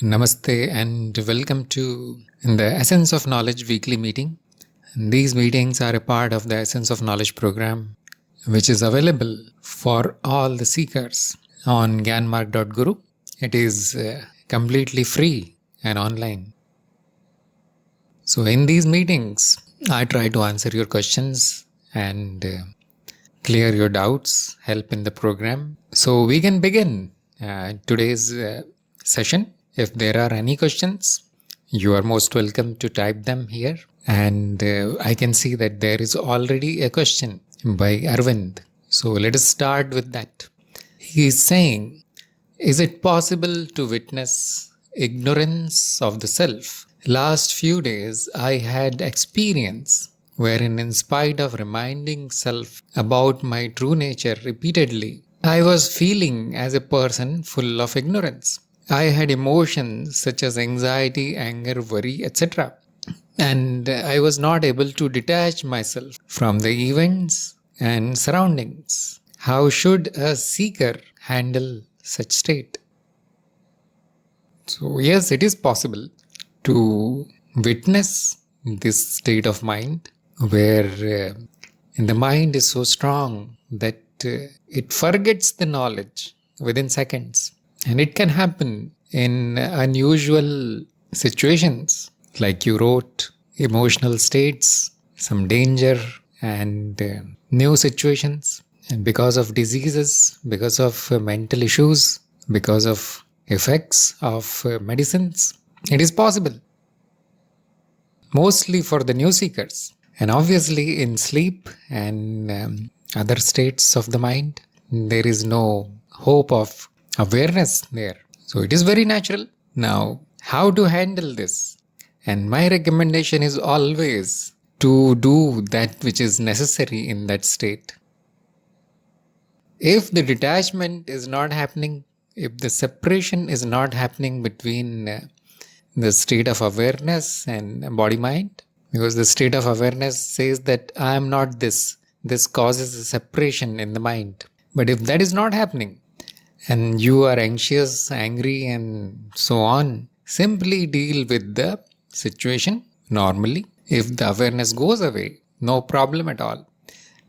Namaste and welcome to the Essence of Knowledge weekly meeting. These meetings are a part of the Essence of Knowledge program, which is available for all the seekers on gyanmarg.guru. It is completely free and online. So in these meetings, I try to answer your questions and clear your doubts, help in the program. So we can begin today's session. If there are any questions, you are most welcome to type them here. And I can see that there is already a question by Arvind. So let us start with that. He is saying, is it possible to witness ignorance of the self? Last few days, I had experience wherein, in spite of reminding self about my true nature repeatedly, I was feeling as a person full of ignorance. I had emotions such as anxiety, anger, worry, etc. And I was not able to detach myself from the events and surroundings. How should a seeker handle such state? So yes, it is possible to witness this state of mind where the mind is so strong that it forgets the knowledge within seconds. And it can happen in unusual situations, like you wrote, emotional states, some danger and new situations. And because of diseases, because of mental issues, because of effects of medicines, it is possible. Mostly for the new seekers. And obviously in sleep and other states of the mind, there is no hope of awareness there. So it is very natural. Now, how to handle this? And my recommendation is always to do that which is necessary in that state. If the detachment is not happening, if the separation is not happening between the state of awareness and body-mind, because the state of awareness says that I am not this. This causes a separation in the mind. But if that is not happening, and you are anxious, angry, and so on, simply deal with the situation normally. If the awareness goes away, no problem at all.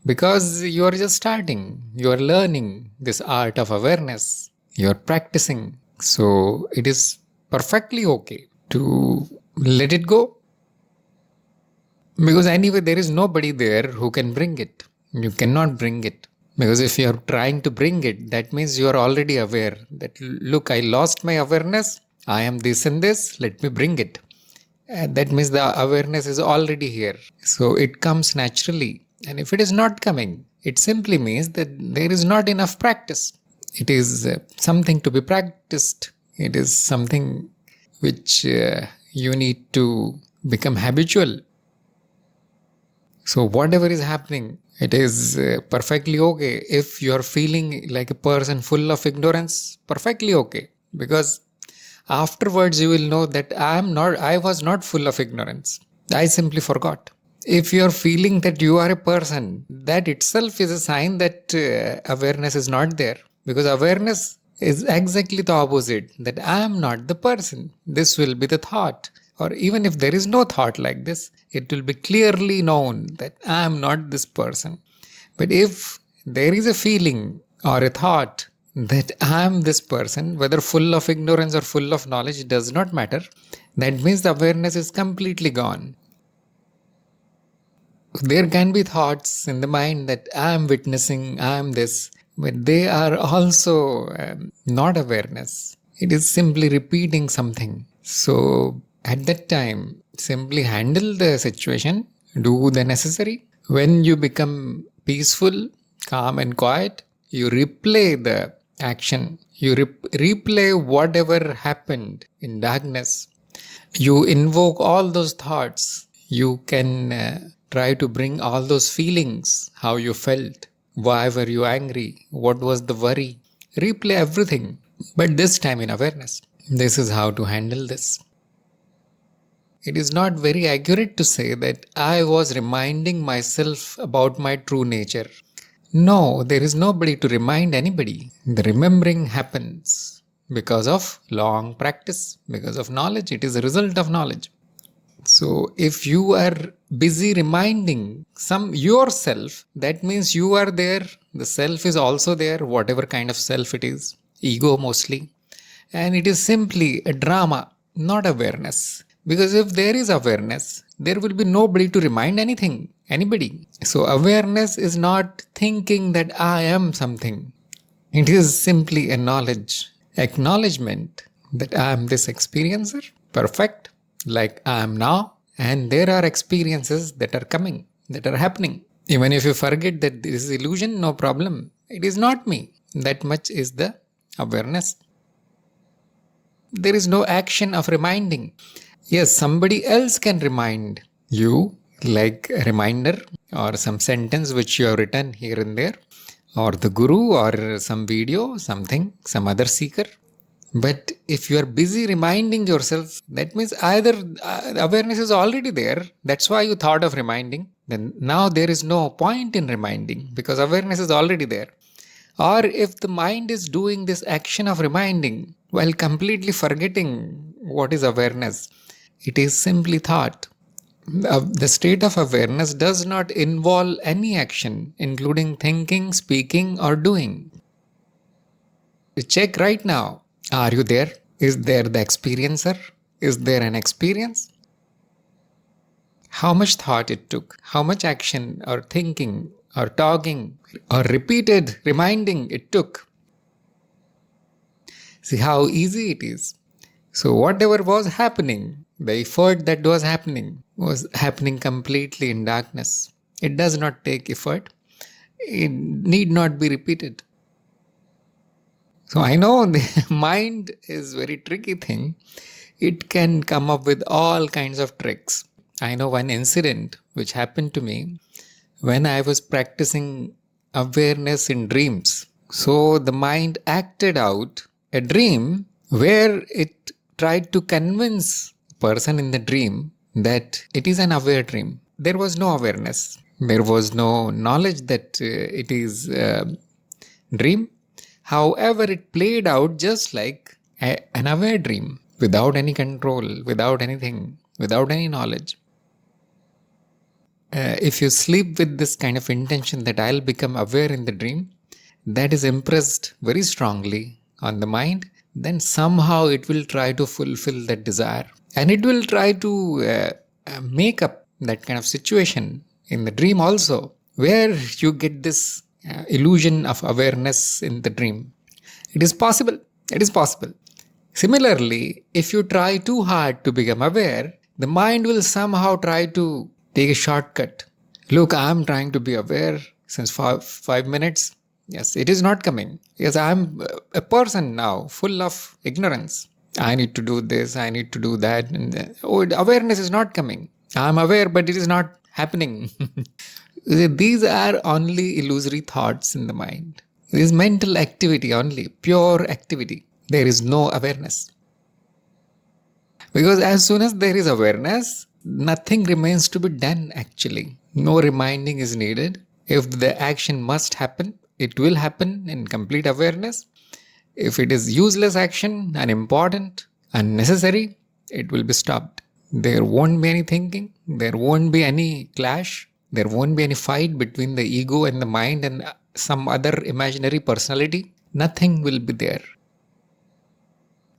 Because you are just starting, you are learning this art of awareness, you are practicing. So it is perfectly okay to let it go. Because anyway, there is nobody there who can bring it. You cannot bring it. Because if you are trying to bring it, that means you are already aware that, look, I lost my awareness. I am this and this. Let me bring it. And that means the awareness is already here. So it comes naturally. And if it is not coming, it simply means that there is not enough practice. It is something to be practiced. It is something which you need to become habitual. So whatever is happening, it is perfectly okay. If you are feeling like a person full of ignorance, perfectly okay. Because afterwards you will know that I was not full of ignorance. I simply forgot. If you are feeling that you are a person, that itself is a sign that awareness is not there. Because awareness is exactly the opposite, that I am not the person. This will be the thought. Or even if there is no thought like this, it will be clearly known that I am not this person. But if there is a feeling or a thought that I am this person, whether full of ignorance or full of knowledge, does not matter. That means the awareness is completely gone. There can be thoughts in the mind that I am witnessing, I am this, but they are also not awareness. It is simply repeating something. So at that time, simply handle the situation, do the necessary. When you become peaceful, calm and quiet, you replay the action. You replay whatever happened in darkness. You invoke all those thoughts. You can try to bring all those feelings, how you felt, why were you angry, what was the worry. Replay everything, but this time in awareness. This is how to handle this. It is not very accurate to say that I was reminding myself about my true nature. No, there is nobody to remind anybody. The remembering happens because of long practice, because of knowledge. It is a result of knowledge. So if you are busy reminding yourself, that means you are there. The self is also there, whatever kind of self it is, ego mostly. And it is simply a drama, not awareness. Because if there is awareness, there will be nobody to remind anybody. So awareness is not thinking that I am something. It is simply a knowledge, acknowledgement that I am this experiencer, perfect, like I am now. And there are experiences that are coming, that are happening. Even if you forget that this is illusion, no problem. It is not me. That much is the awareness. There is no action of reminding. Yes, somebody else can remind you, like a reminder or some sentence which you have written here and there, or the guru or some video, something, some other seeker. But if you are busy reminding yourself, that means either awareness is already there, that's why you thought of reminding, then now there is no point in reminding because awareness is already there. Or if the mind is doing this action of reminding while completely forgetting what is awareness, it is simply thought. The state of awareness does not involve any action, including thinking, speaking, or doing. Check right now. Are you there? Is there the experiencer? Is there an experience? How much thought it took? How much action or thinking or talking or repeated reminding it took? See how easy it is. So whatever was happening, the effort that was happening completely in darkness. It does not take effort. It need not be repeated. So I know the mind is very tricky thing. It can come up with all kinds of tricks. I know one incident which happened to me when I was practicing awareness in dreams. So the mind acted out a dream where it tried to convince the person in the dream that it is an aware dream. There was no awareness. There was no knowledge that it is a dream. However, it played out just like an aware dream, without any control, without anything, without any knowledge. If you sleep with this kind of intention that I'll become aware in the dream, that is impressed very strongly on the mind, then somehow it will try to fulfill that desire. And it will try to make up that kind of situation in the dream also, where you get this illusion of awareness in the dream. It is possible. It is possible. Similarly, if you try too hard to become aware, the mind will somehow try to take a shortcut. Look, I am trying to be aware since 5 minutes. Yes, it is not coming. Yes, I am a person now full of ignorance. I need to do this, I need to do that. And awareness is not coming. I am aware, but it is not happening. These are only illusory thoughts in the mind. It is mental activity only, pure activity. There is no awareness. Because as soon as there is awareness, nothing remains to be done actually. No reminding is needed. If the action must happen, it will happen in complete awareness. If it is useless action, unimportant, unnecessary, it will be stopped. There won't be any thinking. There won't be any clash. There won't be any fight between the ego and the mind and some other imaginary personality. Nothing will be there.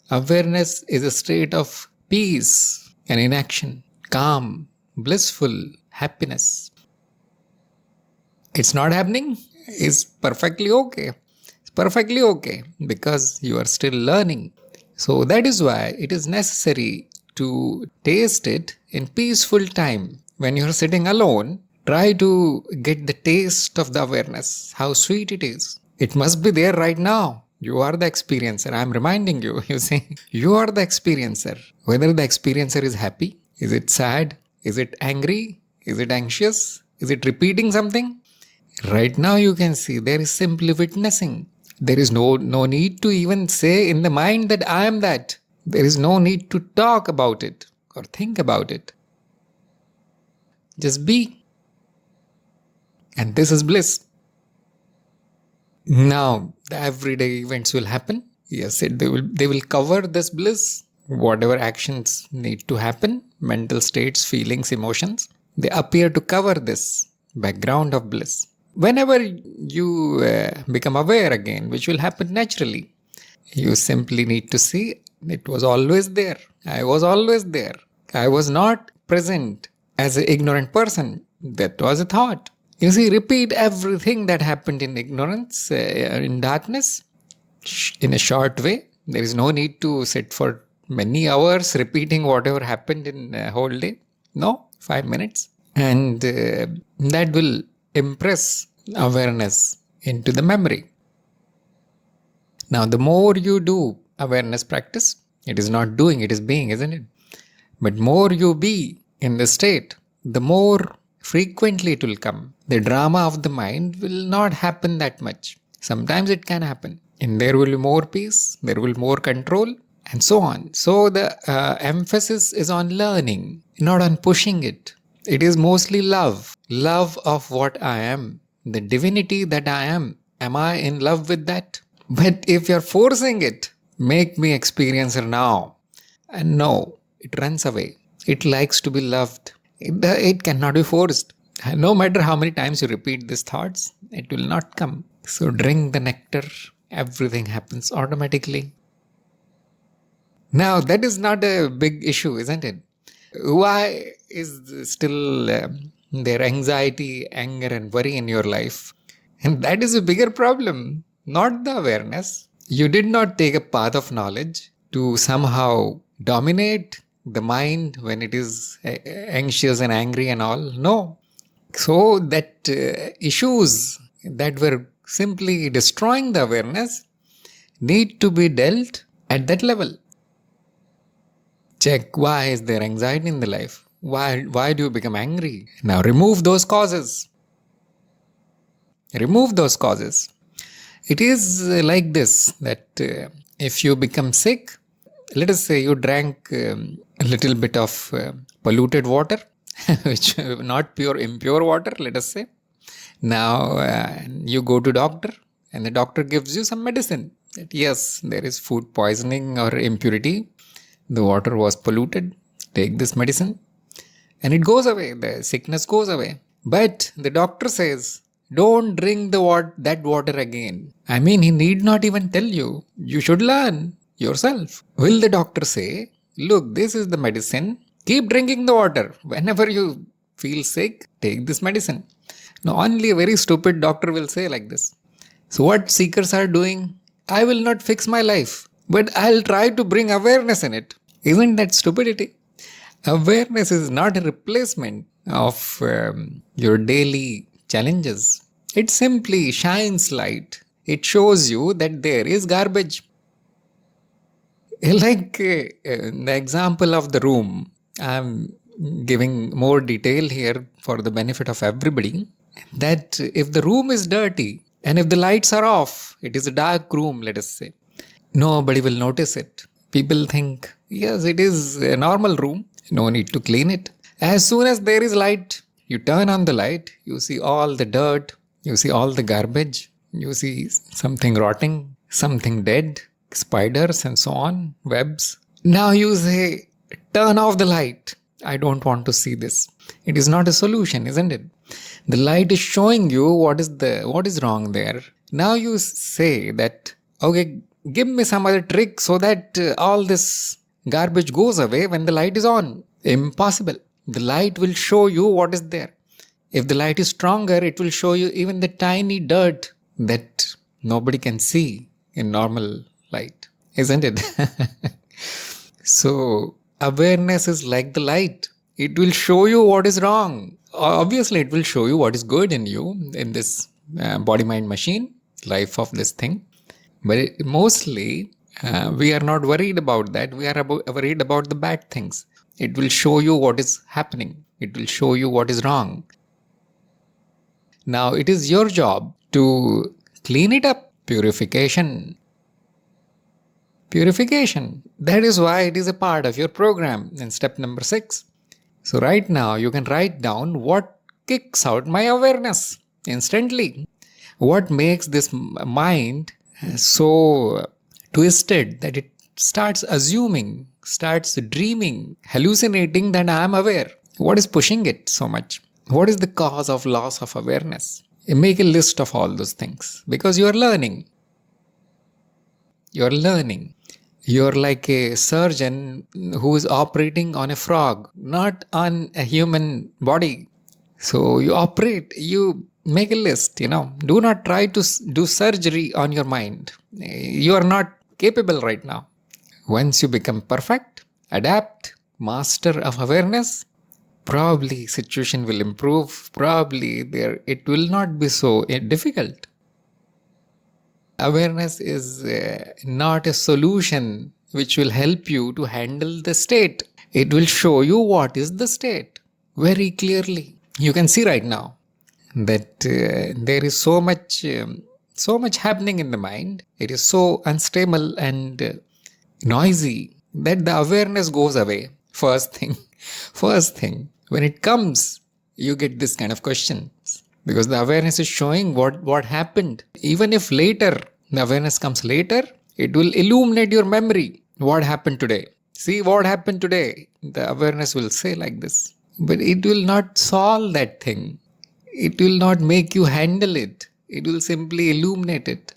Awareness is a state of peace and inaction, calm, blissful, happiness. It's not happening. It's perfectly okay. It's perfectly okay because you are still learning. So that is why it is necessary to taste it in peaceful time. When you are sitting alone, try to get the taste of the awareness, how sweet it is. It must be there right now. You are the experiencer. I am reminding you, you see. You are the experiencer. Whether the experiencer is happy, is it sad, is it angry, is it anxious, is it repeating something? Right now you can see there is simply witnessing. There is no need to even say in the mind that I am that. There is no need to talk about it or think about it. Just be. And this is bliss. Now, the everyday events will happen. Yes, they will cover this bliss. Whatever actions need to happen, mental states, feelings, emotions, they appear to cover this background of bliss. Whenever you become aware again, which will happen naturally, you simply need to see it was always there. I was always there. I was not present as an ignorant person. That was a thought. You see, repeat everything that happened in ignorance, in darkness, in a short way. There is no need to sit for many hours repeating whatever happened in a whole day. No, 5 minutes. And that will impress awareness into the memory. Now, the more you do awareness practice, it is not doing, it is being, isn't it? But more you be in the state, the more frequently it will come. The drama of the mind will not happen that much. Sometimes it can happen. And there will be more peace, there will be more control, and so on. So the emphasis is on learning, not on pushing it. It is mostly love. Love of what I am. The divinity that I am. Am I in love with that? But if you're forcing it, make me experiencer now. And no, it runs away. It likes to be loved. It cannot be forced. No matter how many times you repeat these thoughts, it will not come. So drink the nectar. Everything happens automatically. Now, that is not a big issue, isn't it? Why is still there anxiety, anger, and worry in your life? And that is a bigger problem, not the awareness. You did not take a path of knowledge to somehow dominate the mind when it is anxious and angry and all. No. So that issues that were simply destroying the awareness need to be dealt at that level. Check why is there anxiety in the life? Why do you become angry? Now remove those causes. Remove those causes. It is like this, that if you become sick, let us say you drank a little bit of polluted water, which not pure, impure water, let us say. Now you go to doctor and the doctor gives you some medicine. That yes, there is food poisoning or impurity. The water was polluted. Take this medicine. And it goes away. The sickness goes away. But the doctor says, don't drink that water again. I mean, he need not even tell you. You should learn yourself. Will the doctor say, look, this is the medicine. Keep drinking the water. Whenever you feel sick, take this medicine. Now, only a very stupid doctor will say like this. So what seekers are doing? I will not fix my life, but I'll try to bring awareness in it. Isn't that stupidity? Awareness is not a replacement of your daily challenges. It simply shines light. It shows you that there is garbage. Like the example of the room, I'm giving more detail here for the benefit of everybody, that if the room is dirty and if the lights are off, it is a dark room, let us say, nobody will notice it. People think, yes, it is a normal room, no need to clean it. As soon as there is light, you turn on the light, you see all the dirt, you see all the garbage, you see something rotting, something dead, spiders and so on, webs. Now you say, turn off the light. I don't want to see this. It is not a solution, isn't it? The light is showing you what is wrong there. Now you say that, okay, give me some other trick so that all this garbage goes away when the light is on. Impossible. The light will show you what is there. If the light is stronger, it will show you even the tiny dirt that nobody can see in normal light, isn't it? So, awareness is like the light. It will show you what is wrong. Obviously, it will show you what is good in you, in this body-mind machine, life of this thing. But mostly, we are not worried about that. We are worried about the bad things. It will show you what is happening. It will show you what is wrong. Now, it is your job to clean it up. Purification. Purification. That is why it is a part of your program in step number 6. So right now, you can write down what kicks out my awareness instantly. What makes this mind so twisted that it starts assuming, starts dreaming, hallucinating that I am aware. What is pushing it so much? What is the cause of loss of awareness? You make a list of all those things because you are learning. You're learning. You're like a surgeon who is operating on a frog, not on a human body. So you operate, you make a list, Do not try to do surgery on your mind. You are not capable right now. Once you become perfect, adapt, master of awareness, probably situation will improve. Probably it will not be so difficult. Awareness is not a solution which will help you to handle the state. It will show you what is the state very clearly. You can see right now that there is so much happening in the mind. It is so unstable and noisy that the awareness goes away. First thing, when it comes, you get this kind of questions because the awareness is showing what happened. Even if later, the awareness comes later, it will illuminate your memory. What happened today? See what happened today. The awareness will say like this. But it will not solve that thing. It will not make you handle it. It will simply illuminate it.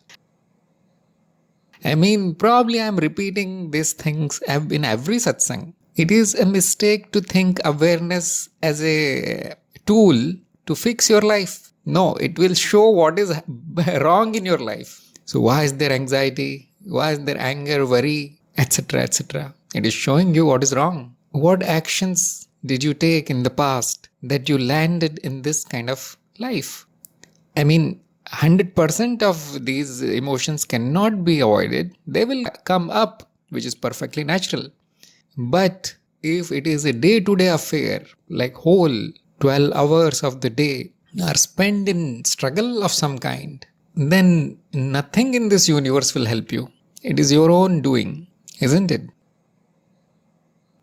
Probably I'm repeating these things in every satsang. It is a mistake to think awareness as a tool to fix your life. No, it will show what is wrong in your life. So why is there anxiety? Why is there anger, worry, etc., etc.? It is showing you what is wrong. What actions did you take in the past that you landed in this kind of life? 100% of these emotions cannot be avoided. They will come up, which is perfectly natural. But if it is a day-to-day affair, like whole 12 hours of the day are spent in struggle of some kind, then nothing in this universe will help you. It is your own doing, isn't it?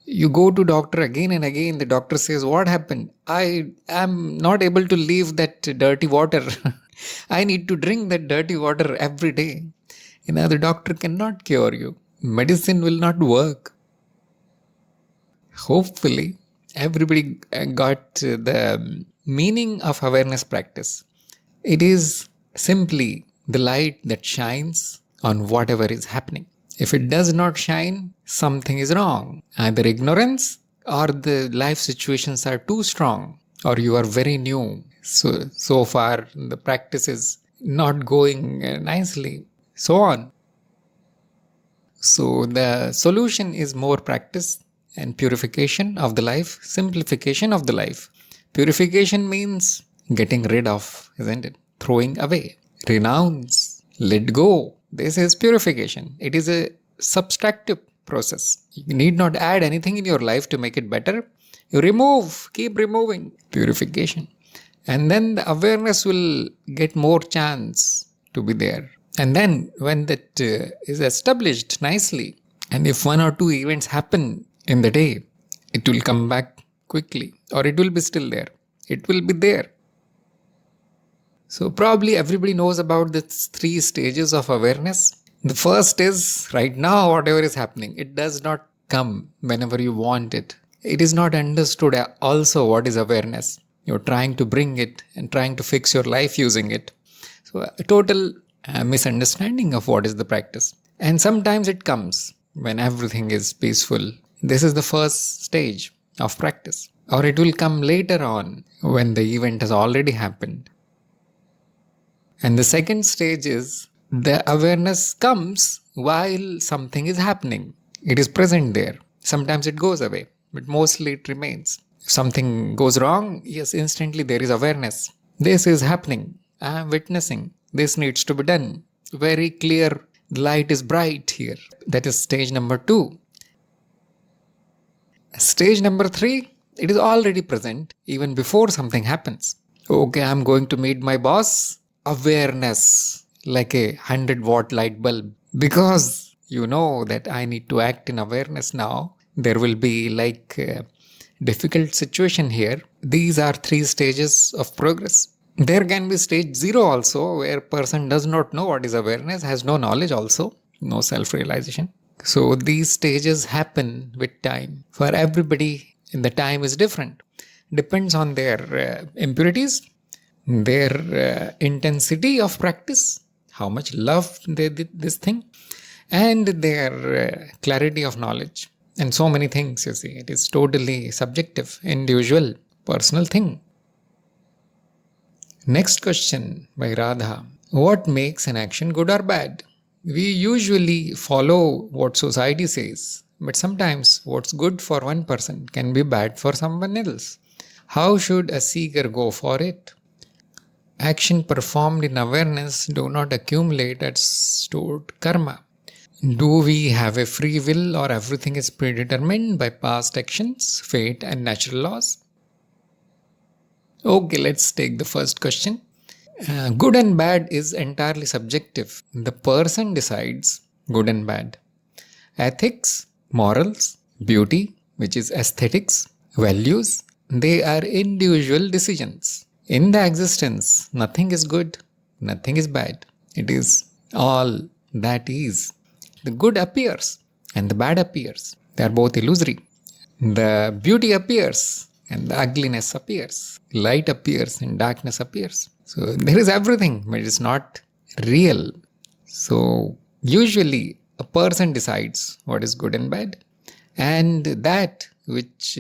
You go to doctor again and again, the doctor says, what happened? I am not able to leave that dirty water. I need to drink that dirty water every day. The doctor cannot cure you. Medicine will not work. Hopefully, everybody got the meaning of awareness practice. It is simply the light that shines on whatever is happening. If it does not shine, something is wrong. Either ignorance or the life situations are too strong or you are very new. So far the practice is not going nicely. So on. So the solution is more practice and purification of the life, simplification of the life. Purification means getting rid of, isn't it? Throwing away, renounce, let go. This is purification. It is a subtractive process. You need not add anything in your life to make it better. You remove, keep removing. Purification. And then the awareness will get more chance to be there. And then when that is established nicely, and if one or two events happen in the day, it will come back quickly or it will be still there. It will be there. So probably everybody knows about the 3 stages of awareness. The first is right now, whatever is happening, it does not come whenever you want it. It is not understood also what is awareness. You're trying to bring it and trying to fix your life using it. So a total misunderstanding of what is the practice. And sometimes it comes when everything is peaceful. This is the first stage of practice. Or it will come later on when the event has already happened. And the second stage is the awareness comes while something is happening. It is present there. Sometimes it goes away, but mostly it remains. If something goes wrong, yes, instantly there is awareness. This is happening. I am witnessing. This needs to be done. Very clear. The light is bright here. That is stage number 2. Stage number 3, it is already present even before something happens. Okay, I am going to meet my boss. Awareness, like a 100-watt light bulb. Because you know that I need to act in awareness now. There will be like a difficult situation here. These are 3 stages of progress. There can be stage 0 also, where person does not know what is awareness, has no knowledge also. no self-realization. So these stages happen with time. For everybody, the time is different. Depends on their impurities, their intensity of practice, how much love they did this thing, and their clarity of knowledge. And so many things, you see. It is totally subjective, individual, personal thing. Next question by Radha. What makes an action good or bad? We usually follow what society says, but sometimes what's good for one person can be bad for someone else. How should a seeker go for it? Action performed in awareness do not accumulate as stored karma. Do we have a free will, or everything is predetermined by past actions, fate and natural laws? Okay, let's take the first question. Good and bad is entirely subjective. The person decides good and bad. Ethics, morals, beauty, which is aesthetics, values, they are individual decisions. In the existence, nothing is good, nothing is bad. It is all that is. The good appears and the bad appears. They are both illusory. The beauty appears and the ugliness appears. Light appears and darkness appears. So there is everything, but it is not real. So usually a person decides what is good and bad, and that which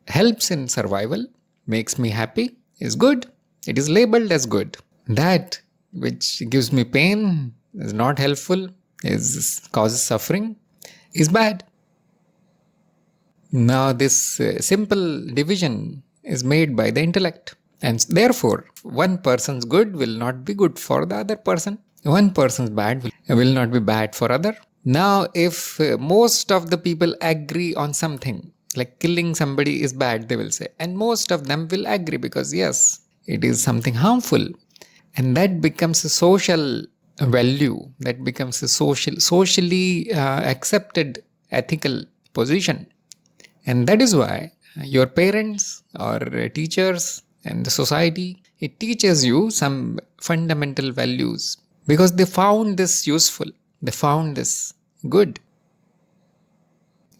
helps in survival, makes me happy, is good. It is labeled as good. That which gives me pain, is not helpful, causes suffering, is bad. Now this simple division is made by the intellect, and therefore one person's good will not be good for the other person. One person's bad will not be bad for other. Now if most of the people agree on something, like killing somebody is bad, they will say, and most of them will agree because yes, it is something harmful, and that becomes a social value, that becomes a socially accepted ethical position. And that is why your parents or teachers and the society, it teaches you some fundamental values because they found this useful, they found this good.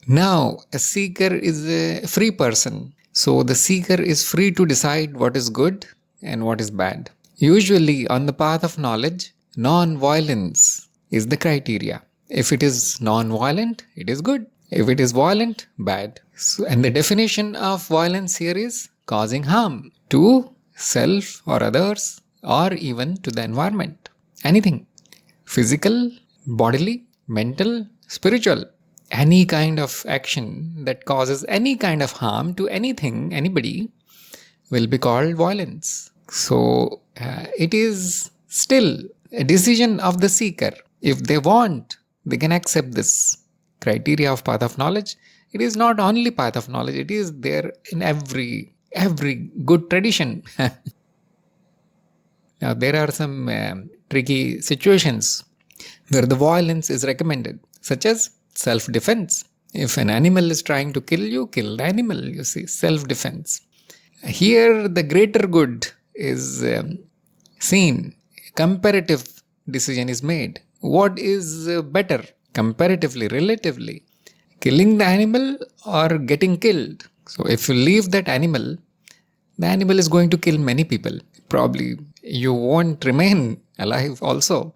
Now a seeker is a free person, so the seeker is free to decide what is good and what is bad. Usually on the path of knowledge, non-violence is the criteria. If it is non-violent, it is good. If it is violent, bad. So, and the definition of violence here is causing harm to self or others or even to the environment. Anything. Physical, bodily, mental, spiritual. Any kind of action that causes any kind of harm to anything, anybody, will be called violence. So it is still a decision of the seeker. If they want, they can accept this criteria of path of knowledge. It is not only path of knowledge, it is there in every good tradition. Now there are some tricky situations where the violence is recommended, such as self-defense. If an animal is trying to kill you, kill the animal, you see, self-defense. Here the greater good is seen. Comparative decision is made. What is better comparatively, relatively? Killing the animal or getting killed? So if you leave that animal, the animal is going to kill many people. Probably you won't remain alive also.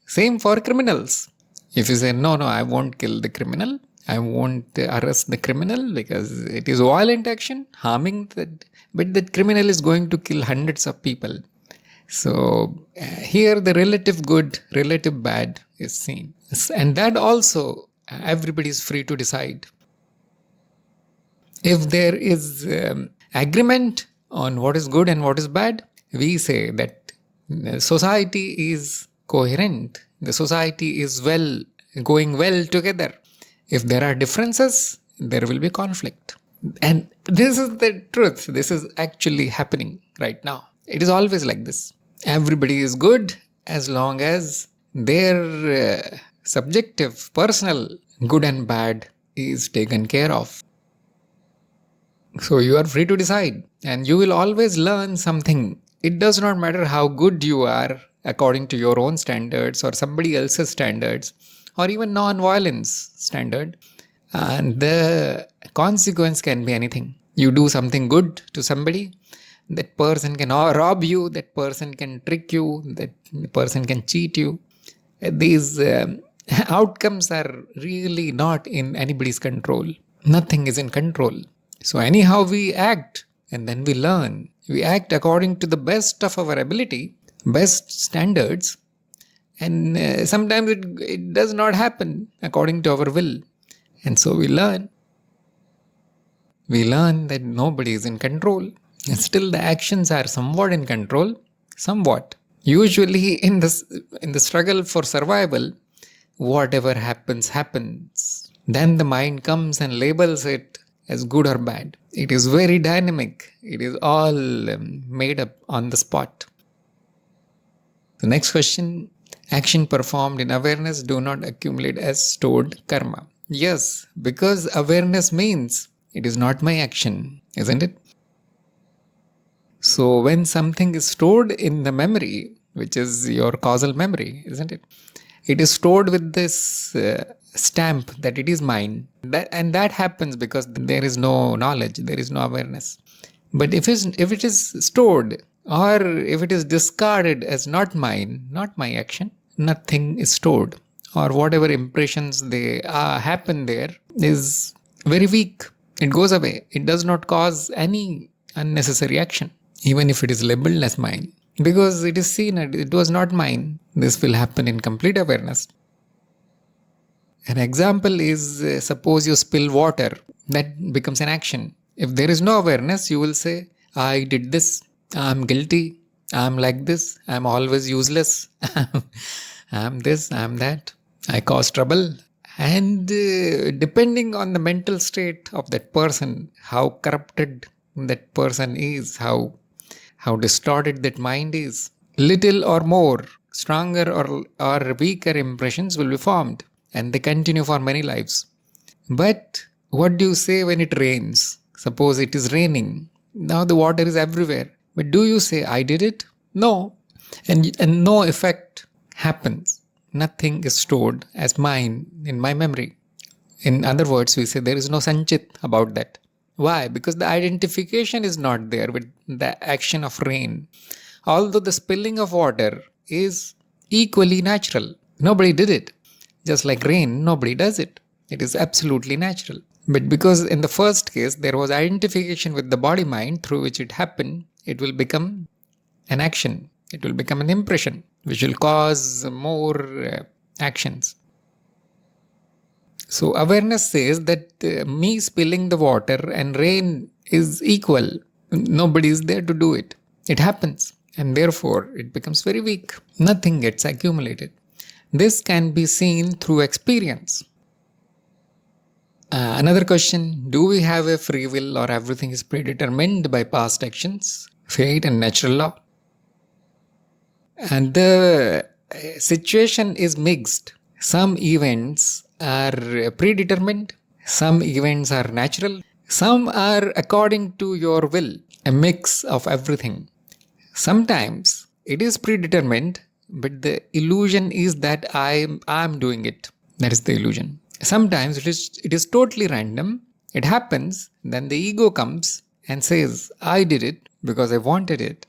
Same for criminals. If you say, no, I won't kill the criminal, I won't arrest the criminal because it is violent action, harming that, but that criminal is going to kill hundreds of people. So here the relative good, relative bad is seen. And that also everybody is free to decide. If there is agreement on what is good and what is bad, we say that society is coherent. The society is going well together. If there are differences, there will be conflict. And this is the truth. This is actually happening right now. It is always like this. Everybody is good as long as their subjective, personal good and bad is taken care of. So you are free to decide, and you will always learn something. It does not matter how good you are according to your own standards or somebody else's standards or even non-violence standard. And the consequence can be anything. You do something good to somebody, that person can rob you, that person can trick you, that person can cheat you. These outcomes are really not in anybody's control. Nothing is in control. So anyhow we act, and then we learn. We act according to the best of our ability, best standards, and sometimes it does not happen according to our will. And so we learn. We learn that nobody is in control. And still the actions are somewhat in control, somewhat. Usually in the struggle for survival, whatever happens, happens. Then the mind comes and labels it as good or bad. It is very dynamic. It is all made up on the spot. The next question, action performed in awareness do not accumulate as stored karma. Yes, because awareness means it is not my action, isn't it? So when something is stored in the memory, which is your causal memory, isn't it? It is stored with this stamp that it is mine. That happens because there is no knowledge, there is no awareness. But if it is stored, or if it is discarded as not mine, not my action, nothing is stored. Or whatever impressions they happen there is very weak. It goes away. It does not cause any unnecessary action, even if it is labeled as mine. Because it is seen, it was not mine. This will happen in complete awareness. An example is, suppose you spill water. That becomes an action. If there is no awareness, you will say, I did this. I am guilty. I am like this. I am always useless. I am this. I am that. I cause trouble. And depending on the mental state of that person, how corrupted that person is, how distorted that mind is, little or more, stronger or weaker impressions will be formed, and they continue for many lives. But what do you say when it rains? Suppose it is raining. Now the water is everywhere. But do you say, I did it? No. And no effect happens. Nothing is stored as mine in my memory. In other words, we say there is no sanchit about that. Why? Because the identification is not there with the action of rain. Although the spilling of water is equally natural. Nobody did it. Just like rain, nobody does it. It is absolutely natural. But because in the first case, there was identification with the body-mind through which it happened, it will become an action. It will become an impression, which will cause more actions. So awareness says that me spilling the water and rain is equal. Nobody is there to do it. It happens. And therefore, it becomes very weak. Nothing gets accumulated. This can be seen through experience. Another question, do we have a free will or everything is predetermined by past actions, fate and natural law? And the situation is mixed. Some events are predetermined, some events are natural, some are according to your will, a mix of everything. Sometimes it is predetermined, but the illusion is that I am doing it. That is the illusion. Sometimes it is totally random. It happens, then the ego comes and says, I did it because I wanted it.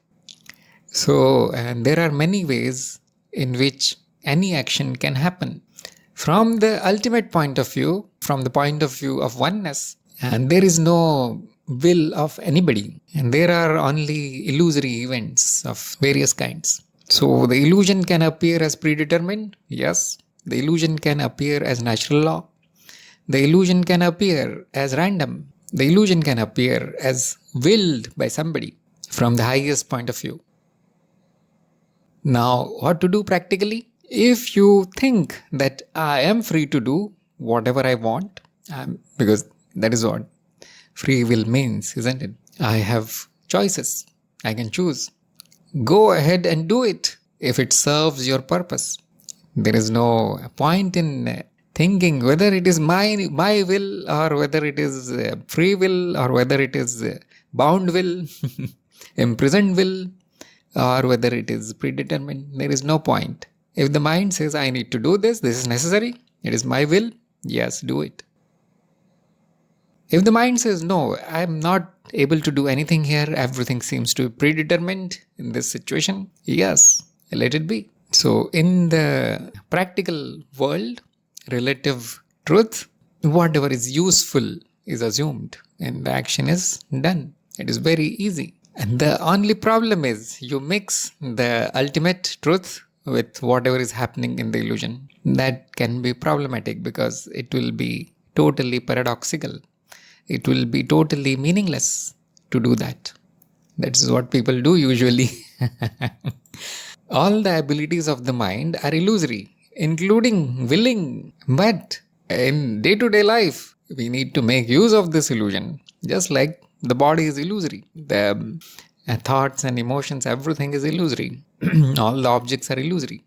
So, and there are many ways in which any action can happen. From the ultimate point of view, from the point of view of oneness, and there is no will of anybody, and there are only illusory events of various kinds. So the illusion can appear as predetermined, yes. The illusion can appear as natural law. The illusion can appear as random. The illusion can appear as willed by somebody from the highest point of view. Now, what to do practically? If you think that I am free to do whatever I want, because that is what free will means, isn't it? I have choices. I can choose. Go ahead and do it if it serves your purpose. There is no point in thinking whether it is my will or whether it is free will or whether it is bound will, imprisoned will, or whether it is predetermined. There is no point. If the mind says, I need to do this, this is necessary, It is my will. Yes, do it. If the mind says, no, I am not able to do anything here, everything seems to be predetermined in this situation, yes, let it be. So, in the practical world, relative truth, whatever is useful is assumed and the action is done. It is very easy. And the only problem is you mix the ultimate truth with whatever is happening in the illusion. That can be problematic because it will be totally paradoxical. It will be totally meaningless to do that. That is what people do usually. All the abilities of the mind are illusory, including willing. But in day-to-day life, we need to make use of this illusion. Just like the body is illusory. The thoughts and emotions, everything is illusory. All the objects are illusory.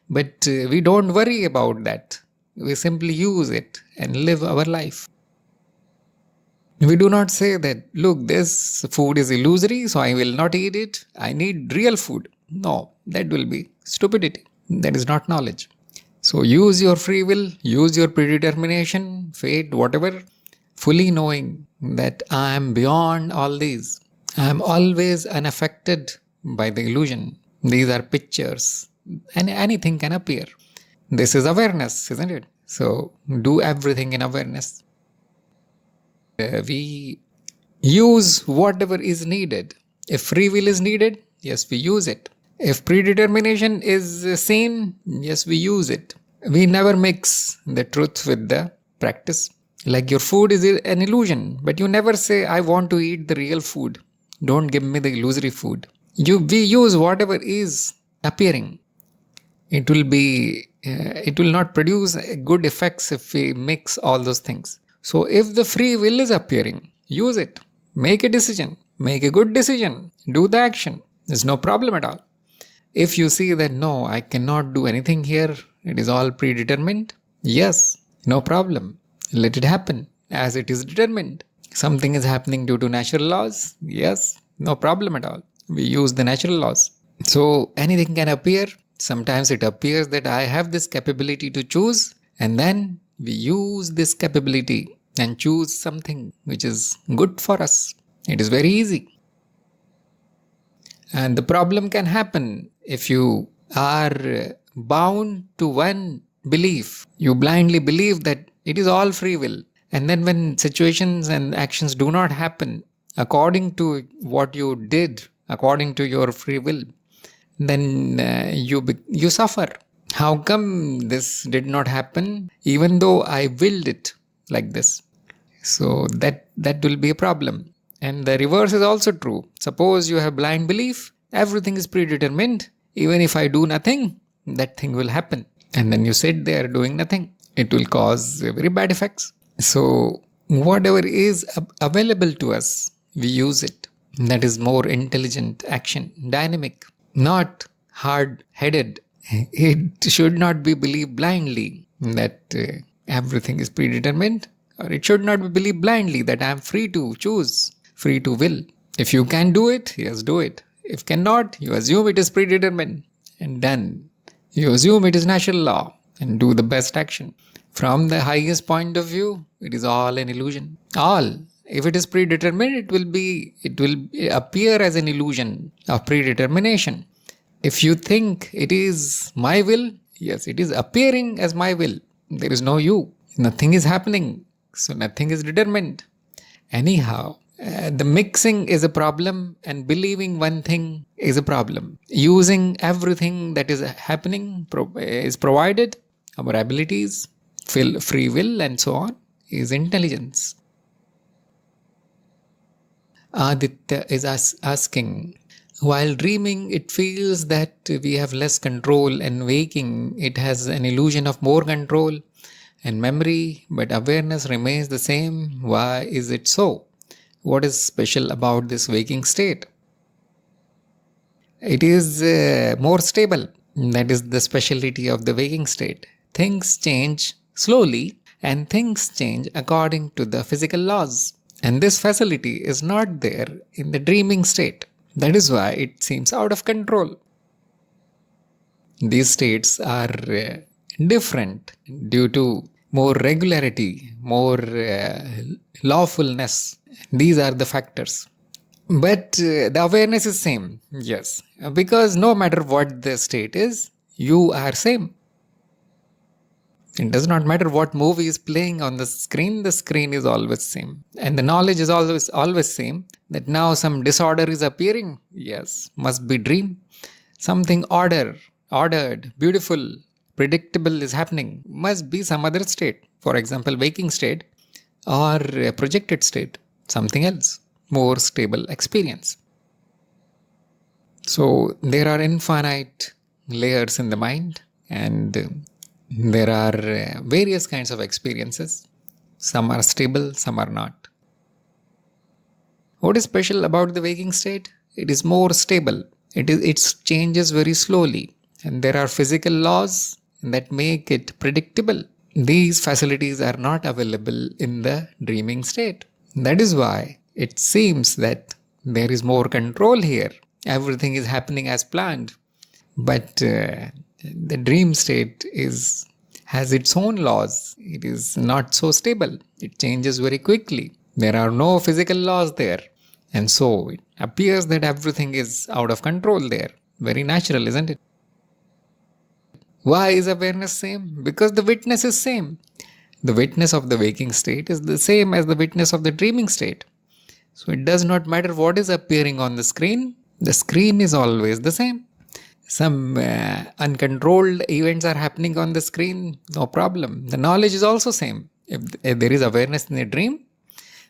But we don't worry about that. We simply use it and live our life. We do not say that, look, this food is illusory, so I will not eat it. I need real food. No, that will be stupidity. That is not knowledge. So use your free will, use your predetermination, fate, whatever, fully knowing that I am beyond all these. I am always unaffected by the illusion. These are pictures and anything can appear. This is awareness, isn't it? So do everything in awareness. We use whatever is needed. If free will is needed, yes, we use it. If predetermination is seen, yes, we use it. We never mix the truth with the practice. Like your food is an illusion, but you never say, I want to eat the real food. Don't give me the illusory food. We use whatever is appearing. It will not produce good effects if we mix all those things. So if the free will is appearing, use it. Make a decision. Make a good decision. Do the action. There's no problem at all. If you see that, no, I cannot do anything here, it is all predetermined, yes, no problem. Let it happen as it is determined. Something is happening due to natural laws, yes, no problem at all. We use the natural laws. So anything can appear. Sometimes it appears that I have this capability to choose, and then we use this capability and choose something which is good for us. It is very easy. And the problem can happen if you are bound to one belief. You blindly believe that it is all free will. And then when situations and actions do not happen according to what you did, according to your free will, then you suffer. How come this did not happen even though I willed it like this? So that will be a problem. And the reverse is also true. Suppose you have blind belief, everything is predetermined. Even if I do nothing, that thing will happen. And then you sit there doing nothing. It will cause very bad effects. So whatever is available to us, we use it. That is more intelligent action, dynamic, not hard-headed. It should not be believed blindly that everything is predetermined, or it should not be believed blindly that I am free to choose, free to will. If you can do it, yes, do it. If cannot, you assume it is predetermined and done. You assume it is natural law and do the best action. From the highest point of view, it is all an illusion. All. If it is predetermined, it will appear as an illusion of predetermination. If you think it is my will, yes, it is appearing as my will. There is no you. Nothing is happening. So nothing is determined. Anyhow, the mixing is a problem and believing one thing is a problem. Using everything that is happening is provided, our abilities, free will and so on, is intelligence. Aditya is asking, while dreaming, it feels that we have less control, and waking, it has an illusion of more control and memory, but awareness remains the same. Why is it so? What is special about this waking state? It is more stable. That is the speciality of the waking state. Things change slowly and things change according to the physical laws. And this facility is not there in the dreaming state. That is why it seems out of control. These states are different due to more regularity, more lawfulness. These are the factors. But the awareness is same, yes, because no matter what the state is, you are same. It does not matter what movie is playing on the screen is always same. And the knowledge is always same, that now some disorder is appearing, yes, must be dream. Something ordered, beautiful, predictable is happening, must be some other state. For example, waking state or a projected state, something else, more stable experience. So there are infinite layers in the mind, and there are various kinds of experiences. Some are stable, some are not. What is special about the waking state? It is more stable. It changes very slowly, and there are physical laws that make it predictable. These facilities are not available in the dreaming state. That is why it seems that there is more control here. Everything is happening as planned. But the dream state has its own laws. It is not so stable. It changes very quickly. There are no physical laws there. And so it appears that everything is out of control there. Very natural, isn't it? Why is awareness same? Because the witness is same. The witness of the waking state is the same as the witness of the dreaming state. So it does not matter what is appearing on the screen is always the same. Some uncontrolled events are happening on the screen, no problem. The knowledge is also same. If there is awareness in a dream,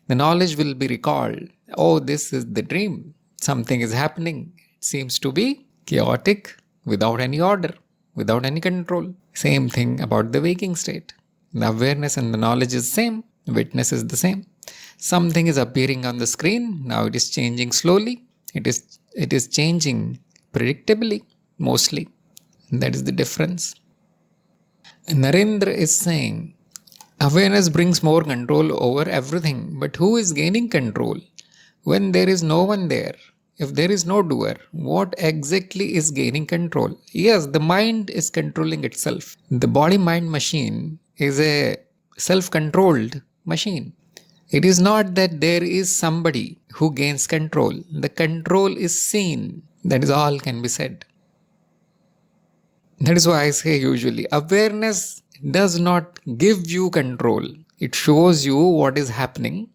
the knowledge will be recalled. Oh, this is the dream. Something is happening. It seems to be chaotic, without any order, without any control. Same thing about the waking state. The awareness and the knowledge is same. The witness is the same. Something is appearing on the screen. Now it is changing slowly. It is changing predictably, mostly. And that is the difference. Narendra is saying, awareness brings more control over everything. But who is gaining control? When there is no one there, if there is no doer, what exactly is gaining control? Yes, the mind is controlling itself. The body-mind machine is a self-controlled machine. It is not that there is somebody who gains control. The control is seen. That is all can be said. That is why I say usually, awareness does not give you control. It shows you what is happening.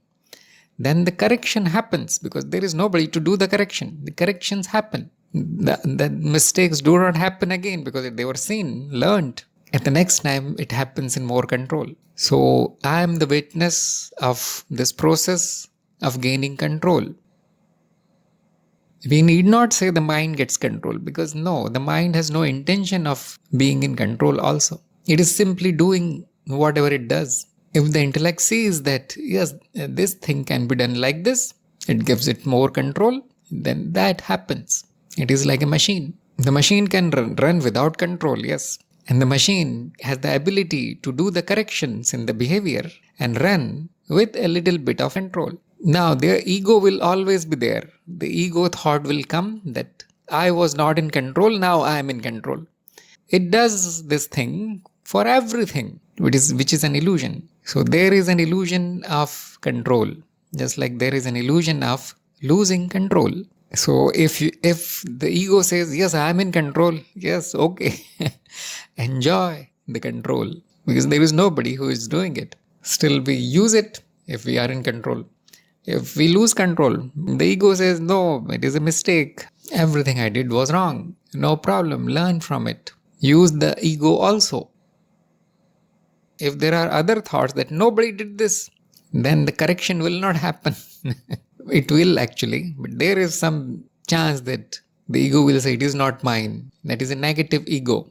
Then the correction happens because there is nobody to do the correction. The corrections happen. The mistakes do not happen again because they were seen, learned. At the next time, it happens in more control. So I am the witness of this process of gaining control. We need not say the mind gets control because no, the mind has no intention of being in control also. It is simply doing whatever it does. If the intellect sees that, yes, this thing can be done like this, it gives it more control, then that happens. It is like a machine. The machine can run without control, yes. And the machine has the ability to do the corrections in the behavior and run with a little bit of control. Now, their ego will always be there. The ego thought will come that I was not in control, now I am in control. It does this thing for everything, which is an illusion. So there is an illusion of control, just like there is an illusion of losing control. So if the ego says, yes, I am in control, yes, okay, enjoy the control because there is nobody who is doing it. Still we use it if we are in control. If we lose control, the ego says, no, it is a mistake. Everything I did was wrong. No problem, learn from it. Use the ego also. If there are other thoughts that nobody did this, then the correction will not happen. It will actually, but there is some chance that the ego will say it is not mine. That is a negative ego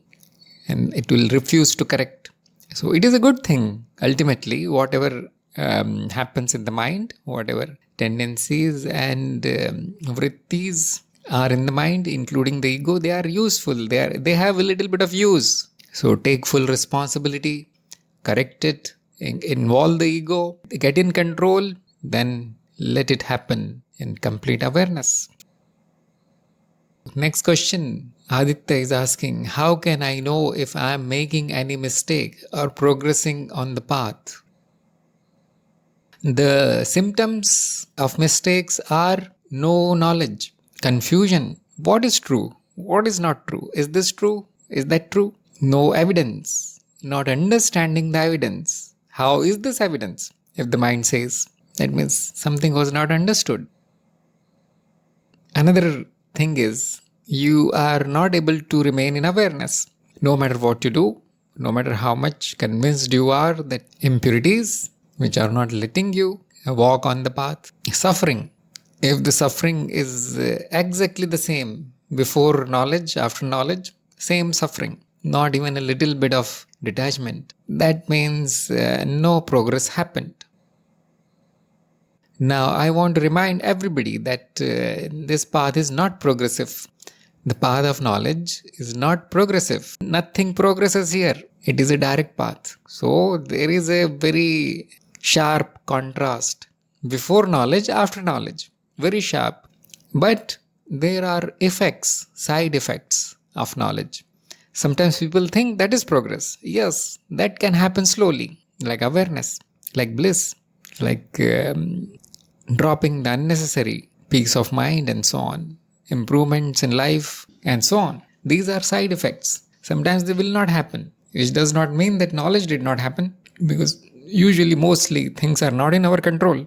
and it will refuse to correct. So it is a good thing. Ultimately, whatever happens in the mind, whatever tendencies and vrittis are in the mind, including the ego, they are useful. They have a little bit of use. So take full responsibility, correct it, involve the ego, get in control, then let it happen in complete awareness. Next question, Aditya is asking, how can I know if I am making any mistake or progressing on the path? The symptoms of mistakes are no knowledge, confusion. What is true? What is not true? Is this true? Is that true? No evidence, not understanding the evidence. How is this evidence? If the mind says, that means something was not understood. Another thing is, you are not able to remain in awareness. No matter what you do, no matter how much convinced you are that impurities, which are not letting you walk on the path, suffering. If the suffering is exactly the same before knowledge, after knowledge, same suffering, not even a little bit of detachment, that means no progress happened. Now, I want to remind everybody that this path is not progressive. The path of knowledge is not progressive. Nothing progresses here. It is a direct path. So, there is a very sharp contrast before knowledge, after knowledge. Very sharp. But there are effects, side effects of knowledge. Sometimes people think that is progress. Yes, that can happen slowly, like awareness, like bliss, like dropping the unnecessary peace of mind and so on, improvements in life and so on. These are side effects. Sometimes they will not happen, which does not mean that knowledge did not happen, because usually, mostly, things are not in our control.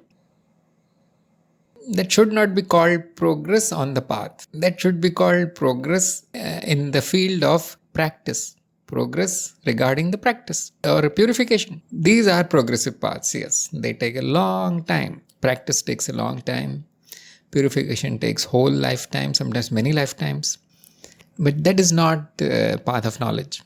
That should not be called progress on the path. That should be called progress in the field of practice. Progress regarding the practice or purification. These are progressive paths, yes. They take a long time. Practice takes a long time. Purification takes whole lifetime, sometimes many lifetimes. But that is not the path of knowledge.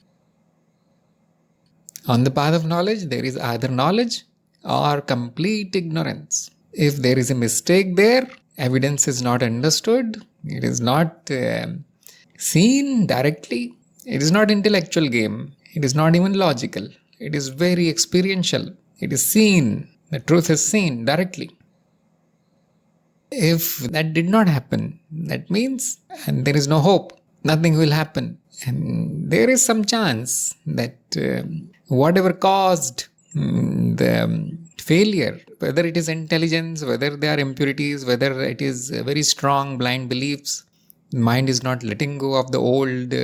On the path of knowledge, there is either knowledge or complete ignorance. If there is a mistake there, evidence is not understood, it is not seen directly, it is not intellectual game, it is not even logical, it is very experiential, it is seen, the truth is seen directly. If that did not happen, that means, and there is no hope, nothing will happen. And there is some chance that whatever caused the failure, whether it is intelligence, whether they are impurities, whether it is very strong blind beliefs, the mind is not letting go of the old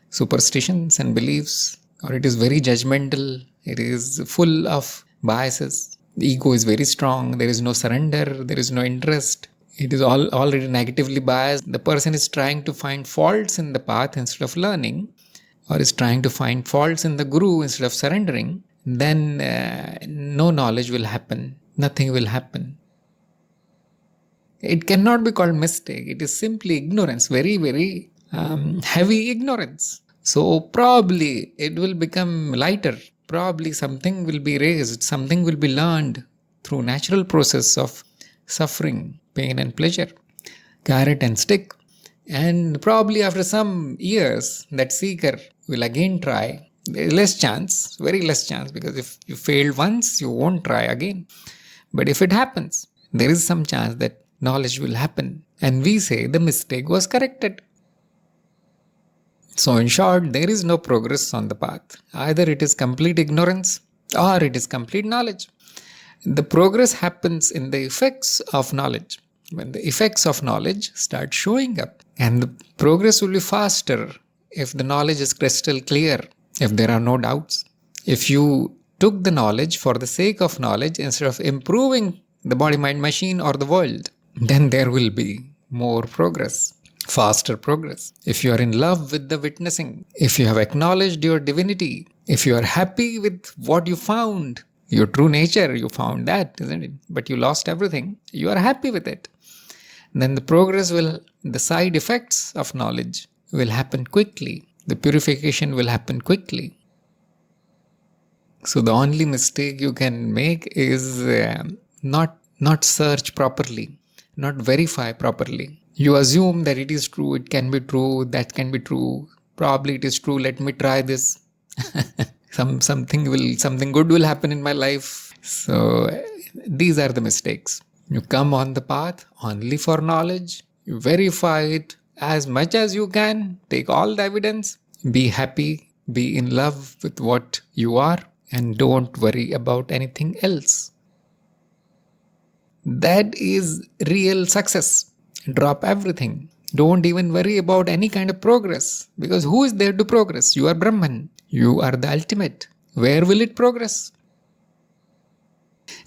superstitions and beliefs, or it is very judgmental, it is full of biases. The ego is very strong, there is no surrender, there is no interest. It is already negatively biased. The person is trying to find faults in the path instead of learning, or is trying to find faults in the guru instead of surrendering. Then no knowledge will happen. Nothing will happen. It cannot be called mistake. It is simply ignorance, very, very heavy ignorance. So probably it will become lighter. Probably something will be raised, something will be learned through natural process of suffering, pain and pleasure, carrot and stick. And probably after some years, that seeker will again try. There is less chance, very less chance, because if you failed once, you won't try again. But if it happens, there is some chance that knowledge will happen. And we say the mistake was corrected. So in short, there is no progress on the path. Either it is complete ignorance or it is complete knowledge. The progress happens in the effects of knowledge. When the effects of knowledge start showing up, and the progress will be faster if the knowledge is crystal clear, if there are no doubts. If you took the knowledge for the sake of knowledge instead of improving the body-mind machine or the world, then there will be more progress, faster progress. If you are in love with the witnessing, if you have acknowledged your divinity, if you are happy with what you found, your true nature, you found that, isn't it? But you lost everything. You are happy with it. Then the progress will, the side effects of knowledge will happen quickly. The purification will happen quickly. So the only mistake you can make is not search properly, not verify properly. You assume that it is true, it can be true, that can be true. Probably it is true, let me try this. Something good will happen in my life. So these are the mistakes. You come on the path only for knowledge, you verify it as much as you can. Take all the evidence. Be happy. Be in love with what you are. And don't worry about anything else. That is real success. Drop everything. Don't even worry about any kind of progress. Because who is there to progress? You are Brahman. You are the ultimate. Where will it progress?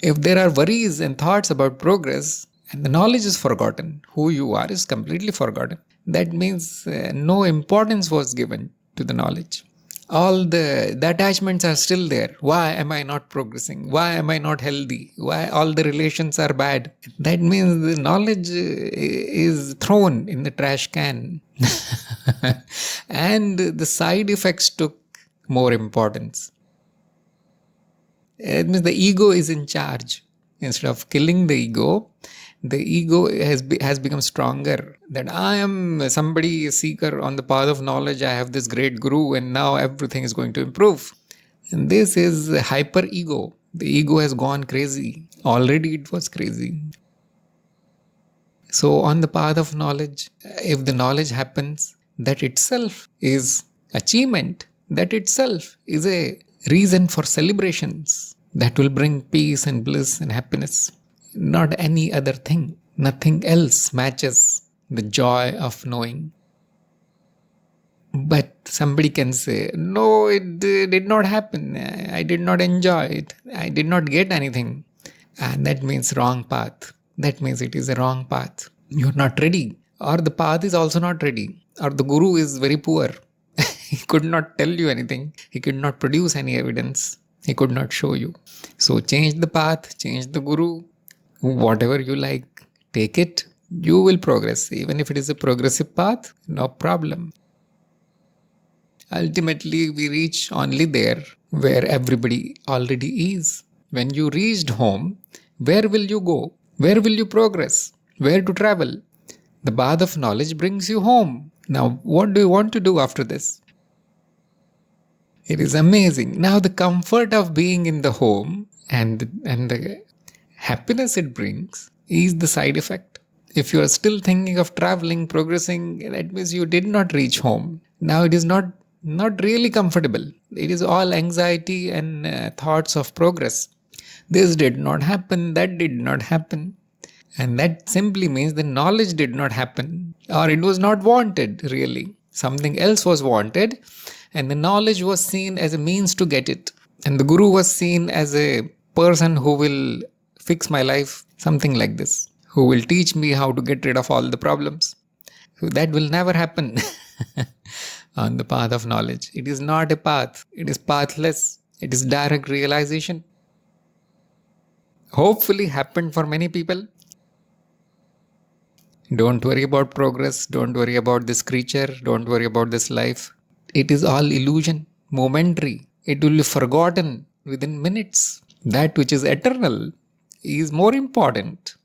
If there are worries and thoughts about progress and the knowledge is forgotten, who you are is completely forgotten. That means no importance was given to the knowledge. All the attachments are still there. Why am I not progressing? Why am I not healthy? Why all the relations are bad? That means the knowledge is thrown in the trash can. And the side effects took more importance. It means the ego is in charge. Instead of killing the ego has become stronger. That I am somebody, a seeker on the path of knowledge. I have this great guru, and now everything is going to improve. And this is hyper ego. The ego has gone crazy. Already it was crazy. So on the path of knowledge, if the knowledge happens, that itself is achievement. That itself is a reason for celebrations that will bring peace and bliss and happiness. Not any other thing. Nothing else matches the joy of knowing. But somebody can say, no, it did not happen. I did not enjoy it. I did not get anything. And that means wrong path. That means it is a wrong path. You're not ready. Or the path is also not ready. Or the guru is very poor. He could not tell you anything. He could not produce any evidence. He could not show you. So change the path, change the guru. Whatever you like, take it. You will progress. Even if it is a progressive path, no problem. Ultimately, we reach only there where everybody already is. When you reached home, where will you go? Where will you progress? Where to travel? The path of knowledge brings you home. Now, what do you want to do after this? It is amazing. Now, the comfort of being in the home and the happiness it brings is the side effect. If you are still thinking of traveling, progressing, that means you did not reach home. Now it is not really comfortable. It is all anxiety and thoughts of progress. This did not happen, that did not happen. And that simply means the knowledge did not happen, or it was not wanted really. Something else was wanted, and the knowledge was seen as a means to get it. And the guru was seen as a person who will fix my life, something like this, who will teach me how to get rid of all the problems. So that will never happen on the path of knowledge. It is not a path. It is pathless. It is direct realization. Hopefully happened for many people. Don't worry about progress. Don't worry about this creature. Don't worry about this life. It is all illusion, momentary. It will be forgotten within minutes. That which is eternal is more important.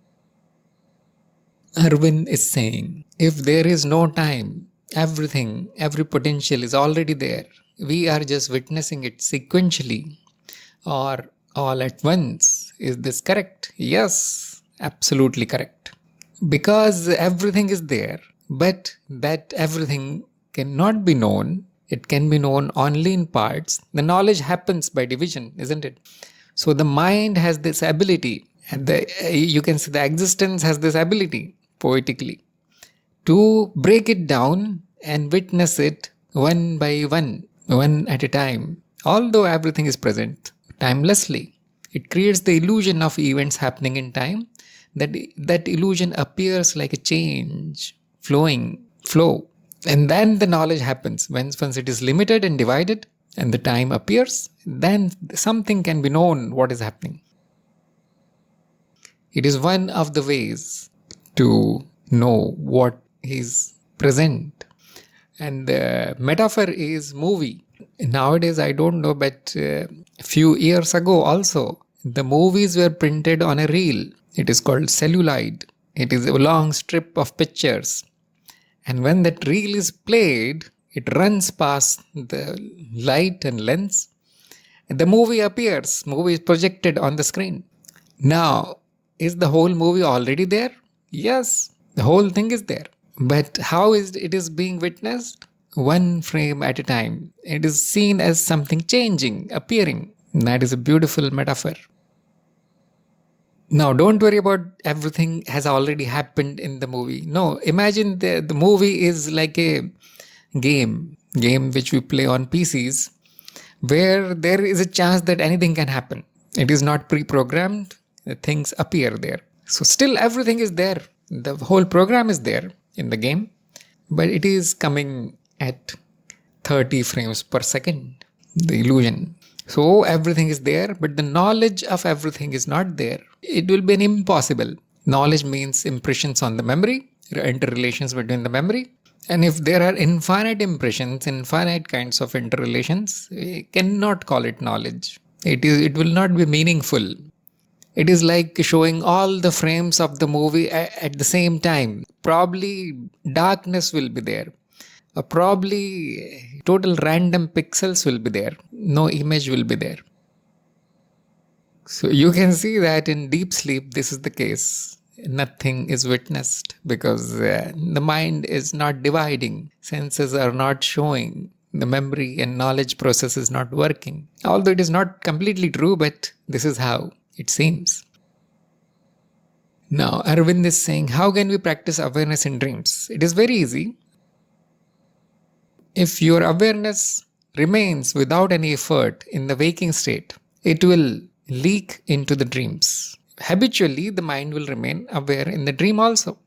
Arvind is saying, if there is no time, everything, every potential is already there. We are just witnessing it sequentially or all at once. Is this correct? Yes, absolutely correct. Because everything is there, but that everything cannot be known. It can be known only in parts. The knowledge happens by division, isn't it? So the mind has this ability, and you can say the existence has this ability, poetically, to break it down and witness it one by one at a time. Although everything is present, timelessly. It creates the illusion of events happening in time. That illusion appears like a change, flow. And then the knowledge happens. Once it is limited and divided and the time appears, then something can be known what is happening. It is one of the ways to know what is present. And the metaphor is movie. Nowadays, I don't know, but a few years ago also, the movies were printed on a reel. It is called celluloid. It is a long strip of pictures. And when that reel is played, it runs past the light and lens. The movie appears. Movie is projected on the screen. Now, is the whole movie already there? Yes, the whole thing is there. But how is it is being witnessed? One frame at a time. It is seen as something changing, appearing. That is a beautiful metaphor. Now, don't worry about everything has already happened in the movie. No, imagine the movie is like a game which we play on PCs, where there is a chance that anything can happen. It is not pre-programmed. Things appear there. So still everything is there. The whole program is there in the game, but it is coming at 30 frames per second, the illusion. So everything is there, but the knowledge of everything is not there. It will be an impossible. Knowledge means impressions on the memory, interrelations between the memory. And if there are infinite impressions, infinite kinds of interrelations, we cannot call it knowledge. It will not be meaningful. It is like showing all the frames of the movie at the same time. Probably darkness will be there. Probably total random pixels will be there. No image will be there. So you can see that in deep sleep, this is the case. Nothing is witnessed because the mind is not dividing. Senses are not showing. The memory and knowledge process is not working. Although it is not completely true, but this is how it seems. Now, Arvind is saying, how can we practice awareness in dreams? It is very easy. If your awareness remains without any effort in the waking state, it will leak into the dreams. Habitually, the mind will remain aware in the dream also.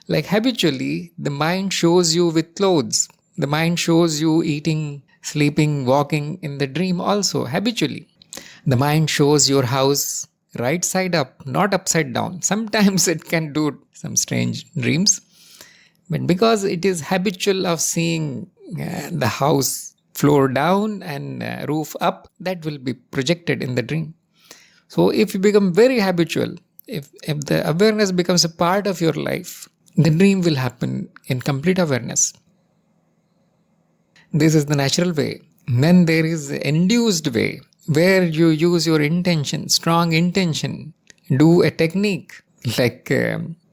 Like habitually, the mind shows you with clothes. The mind shows you eating, sleeping, walking in the dream also, habitually. The mind shows your house right side up, not upside down. Sometimes it can do some strange dreams. But because it is habitual of seeing the house floor down and roof up, that will be projected in the dream. So if you become very habitual, if the awareness becomes a part of your life, the dream will happen in complete awareness. This is the natural way. Then there is the induced way, where you use your intention, strong intention, do a technique like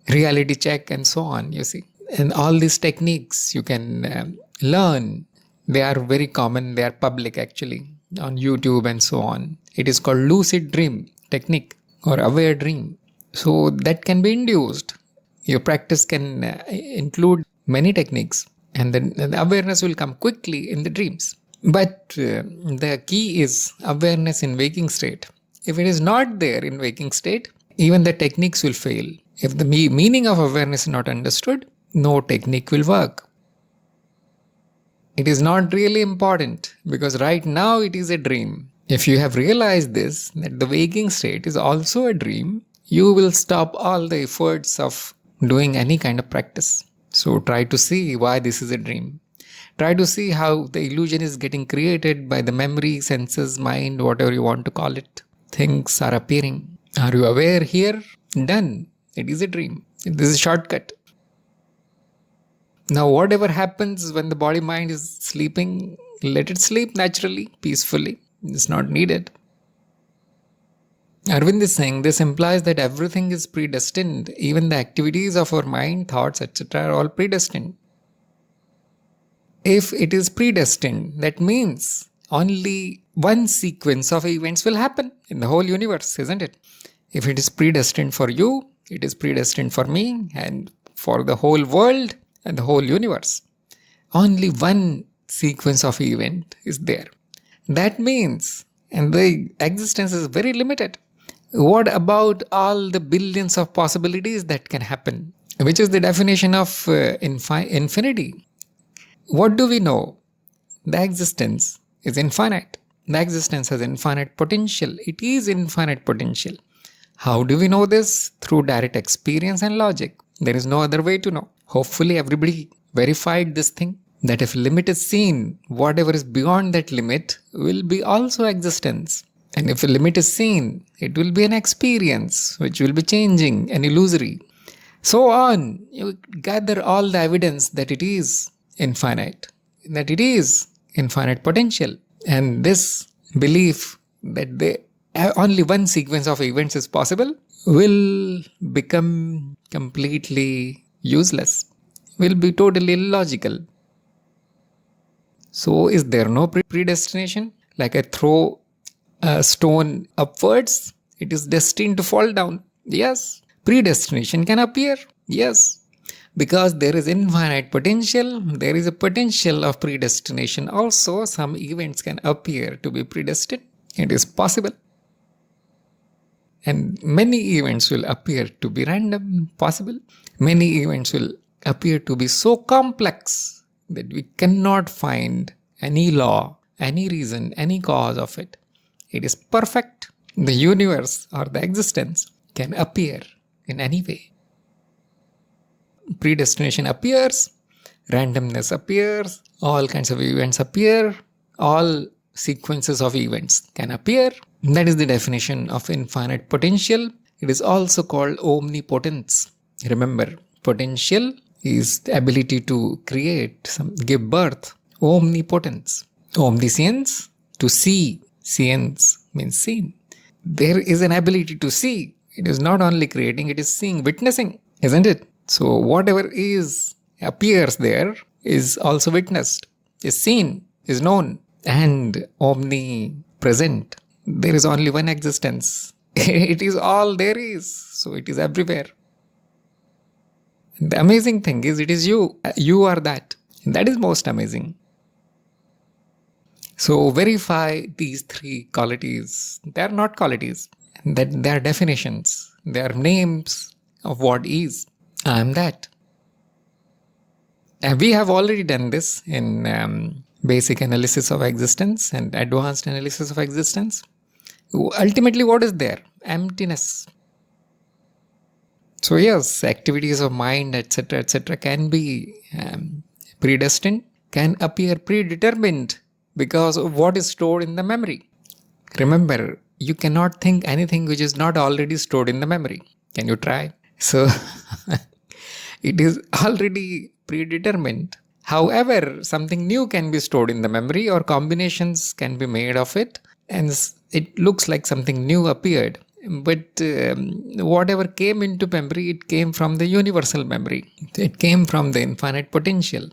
reality check and so on, you see. And all these techniques you can learn. They are very common, they are public actually on YouTube and so on. It is called lucid dream technique or aware dream. So that can be induced. Your practice can include many techniques, and then the awareness will come quickly in the dreams. But the key is awareness in waking state. If it is not there in waking state, even the techniques will fail. If the meaning of awareness is not understood, no technique will work. It is not really important because right now it is a dream. If you have realized this, that the waking state is also a dream, you will stop all the efforts of doing any kind of practice. So try to see why this is a dream. Try to see how the illusion is getting created by the memory, senses, mind, whatever you want to call it. Things are appearing. Are you aware here? Done. It is a dream. This is a shortcut. Now whatever happens when the body mind is sleeping, let it sleep naturally, peacefully. It's not needed. Arvind is saying this implies that everything is predestined. Even the activities of our mind, thoughts, etc. are all predestined. If it is predestined, that means only one sequence of events will happen in the whole universe, isn't it? If it is predestined for you, it is predestined for me and for the whole world and the whole universe. Only one sequence of event is there. That means, and the existence is very limited. What about all the billions of possibilities that can happen? Which is the definition of infinity? What do we know? The existence is infinite. The existence has infinite potential. It is infinite potential. How do we know this? Through direct experience and logic. There is no other way to know. Hopefully everybody verified this thing, that if limit is seen, whatever is beyond that limit will be also existence. And if a limit is seen, it will be an experience which will be changing and illusory. So on, you gather all the evidence that it is infinite, that it is infinite potential. And this belief that only one sequence of events is possible will become completely useless. will be totally illogical. So is there no predestination? Like I throw a stone upwards, it is destined to fall down. Yes. Predestination can appear. Yes. Because there is infinite potential, there is a potential of predestination. Also, some events can appear to be predestined. It is possible. And many events will appear to be random, possible. Many events will appear to be so complex that we cannot find any law, any reason, any cause of it. It is perfect. The universe or the existence can appear in any way. Predestination appears, randomness appears, all kinds of events appear, all sequences of events can appear. That is the definition of infinite potential. It is also called omnipotence. Remember, potential is the ability to create, give birth. Omnipotence. Omniscience, to see. Science means seen. There is an ability to see. It is not only creating, it is seeing, witnessing, isn't it? So whatever appears there is also witnessed, is seen, is known, and omnipresent. There is only one existence. It is all there is. So it is everywhere. The amazing thing is it is you. You are that. That is most amazing. So verify these three qualities. They are not qualities. They are definitions. They are names of what is. I am that. And we have already done this in basic analysis of existence and advanced analysis of existence. Ultimately, what is there? Emptiness. So yes, activities of mind, etc., can be predestined, can appear predetermined because of what is stored in the memory. Remember, you cannot think anything which is not already stored in the memory. Can you try? So it is already predetermined. However, something new can be stored in the memory or combinations can be made of it and it looks like something new appeared. But whatever came into memory, it came from the universal memory. It came from the infinite potential.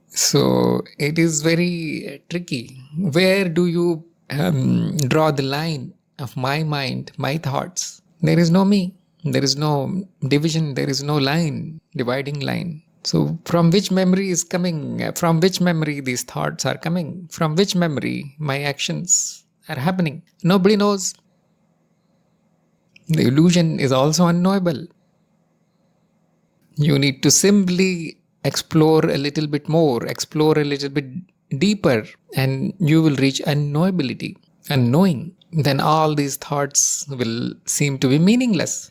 So it is very tricky. Where do you draw the line of my mind, my thoughts? There is no me. There is no division. There is no line, dividing line. So from which memory is coming? From which memory these thoughts are coming? From which memory my actions are happening? Nobody knows. The illusion is also unknowable. You need to simply explore a little bit more, explore a little bit deeper, and you will reach unknowability. Unknowing. Then all these thoughts will seem to be meaningless.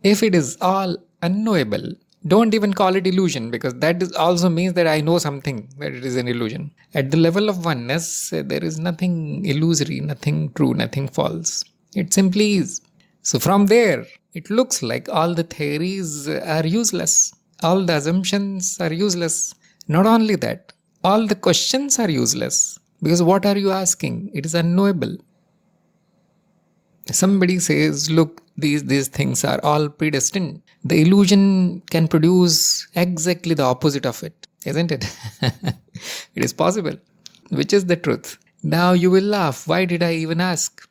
If it is all unknowable, don't even call it illusion because that also means that I know something, that it is an illusion. At the level of oneness, there is nothing illusory, nothing true, nothing false. It simply is. So from there, it looks like all the theories are useless. All the assumptions are useless. Not only that, all the questions are useless. Because what are you asking? It is unknowable. Somebody says, look, these things are all predestined. The illusion can produce exactly the opposite of it, isn't it? It is possible. Which is the truth. Now you will laugh. Why did I even ask?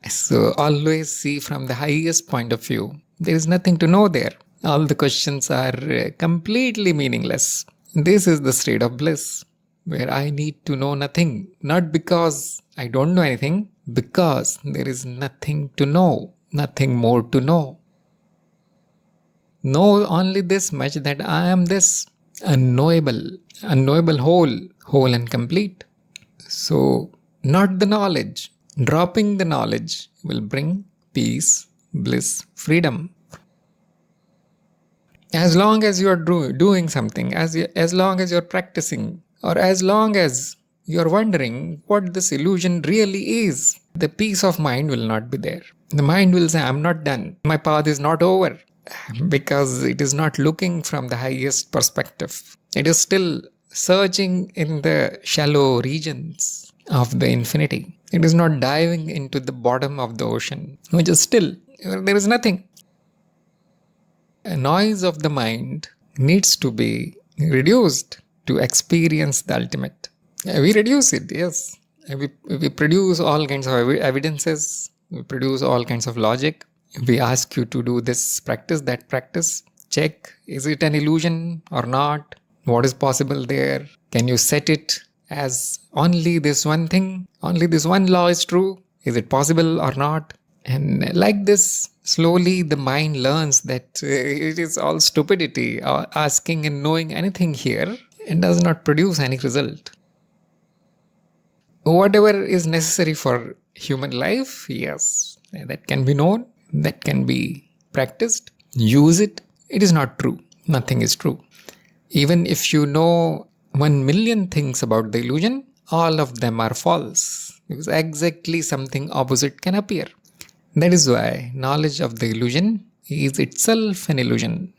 So always see from the highest point of view. There is nothing to know there. All the questions are completely meaningless. This is the state of bliss, where I need to know nothing. Not because I don't know anything, because there is nothing to know, nothing more to know. Know only this much that I am this unknowable whole and complete. So, not the knowledge. Dropping the knowledge will bring peace, bliss, freedom. As long as you are doing something, as long as you are practicing, or as long as you are wondering what this illusion really is, the peace of mind will not be there. The mind will say, I'm not done. My path is not over. Because it is not looking from the highest perspective. It is still searching in the shallow regions of the infinity. It is not diving into the bottom of the ocean, which is still, there is nothing. noise of the mind needs to be reduced to experience the ultimate. We reduce it, yes. We produce all kinds of evidences. We produce all kinds of logic. We ask you to do this practice, that practice. Check, is it an illusion or not? What is possible there? Can you set it as only this one thing? Only this one law is true? Is it possible or not? And like this, slowly the mind learns that it is all stupidity. Asking and knowing anything here, it does not produce any result. Whatever is necessary for human life, yes, that can be known, that can be practiced. Use it. It is not true. Nothing is true. Even if you know 1,000,000 things about the illusion, all of them are false, because exactly something opposite can appear. That is why knowledge of the illusion is itself an illusion.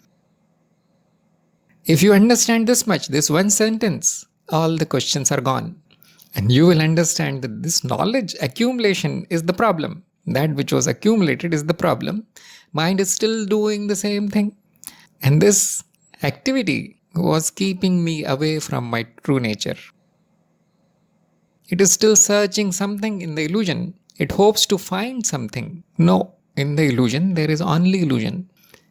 If you understand this much, this one sentence, all the questions are gone. And you will understand that this knowledge accumulation is the problem. That which was accumulated is the problem. Mind is still doing the same thing. And this activity was keeping me away from my true nature. It is still searching something in the illusion. It hopes to find something. No, in the illusion, there is only illusion.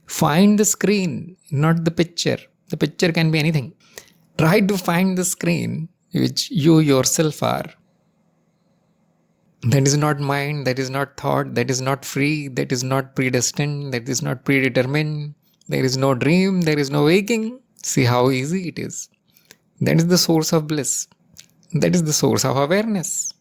Find the screen, not the picture. The picture can be anything. Try to find the screen which you yourself are. That is not mind, that is not thought, that is not free, that is not predestined, that is not predetermined. There is no dream, there is no waking. See how easy it is. That is the source of bliss. That is the source of awareness.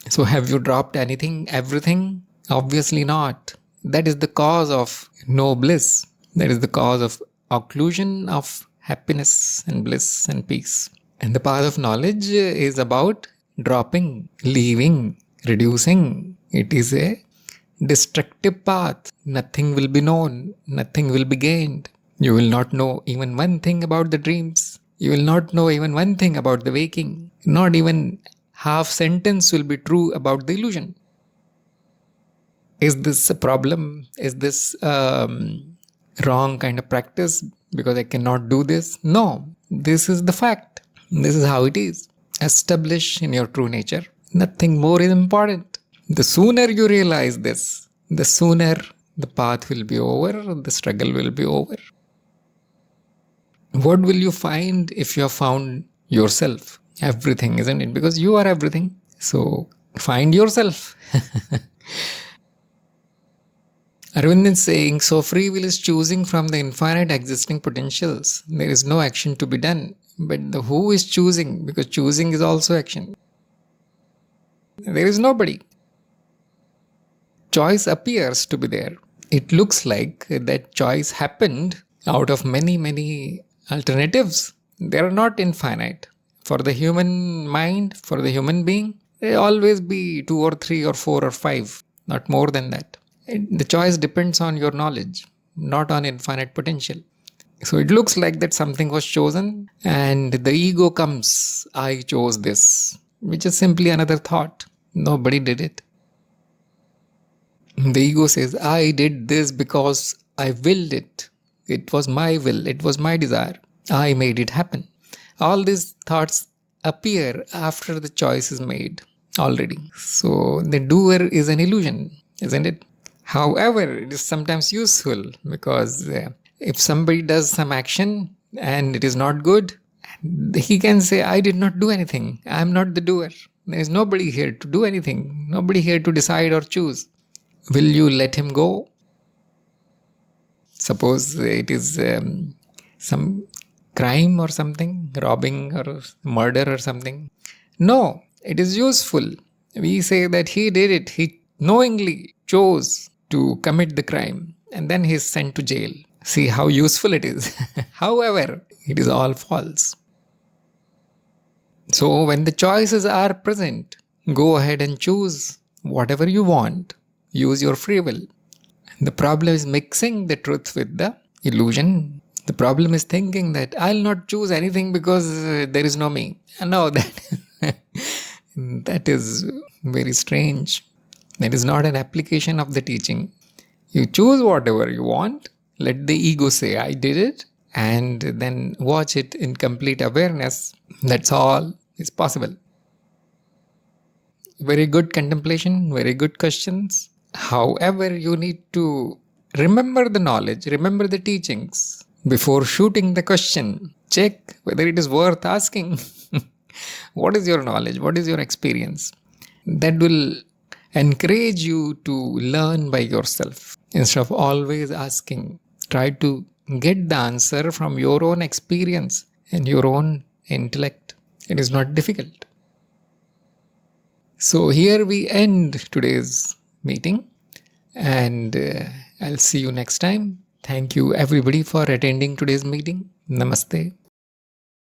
So have you dropped anything, everything? Obviously not. That is the cause of no bliss. That is the cause of occlusion of happiness and bliss and peace. And the path of knowledge is about dropping, leaving, reducing. It is a destructive path. Nothing will be known. Nothing will be gained. You will not know even one thing about the dreams. You will not know even one thing about the waking. Not even half sentence will be true about the illusion. Is this a problem? Is this wrong kind of practice because I cannot do this? No, this is the fact. This is how it is. Establish in your true nature. Nothing more is important. The sooner you realize this, the sooner the path will be over, the struggle will be over. What will you find if you have found yourself? Everything, isn't it? Because you are everything. So find yourself. Arvind is saying, so free will is choosing from the infinite existing potentials. There is no action to be done. But the who is choosing? Because choosing is also action. There is nobody. Choice appears to be there. It looks like that choice happened out of many, many alternatives. They are not infinite. For the human mind, for the human being, there will always be 2 or 3 or 4 or 5, not more than that. The choice depends on your knowledge, not on infinite potential. So it looks like that something was chosen and the ego comes, I chose this, which is simply another thought. Nobody did it. The ego says, I did this because I willed it. It was my will. It was my desire. I made it happen. All these thoughts appear after the choice is made already. So the doer is an illusion, isn't it? However, it is sometimes useful because if somebody does some action and it is not good, he can say, I did not do anything. I am not the doer. There is nobody here to do anything. Nobody here to decide or choose. Will you let him go? Suppose it is some crime or something, robbing or murder or something. No, it is useful. We say that he did it. He knowingly chose to commit the crime and then he is sent to jail. See how useful it is. However, it is all false. So when the choices are present, go ahead and choose whatever you want. Use your free will. The problem is mixing the truth with the illusion. The problem is thinking that I'll not choose anything because there is no me. No, that is very strange. That is not an application of the teaching. You choose whatever you want. Let the ego say, I did it. And then watch it in complete awareness. That's all is possible. Very good contemplation, very good questions. However, you need to remember the knowledge, remember the teachings. Before shooting the question, check whether it is worth asking. What is your knowledge? What is your experience? That will encourage you to learn by yourself. Instead of always asking, try to get the answer from your own experience and your own intellect. It is not difficult. So here we end today's meeting, and I'll see you next time. Thank you everybody for attending today's meeting. Namaste.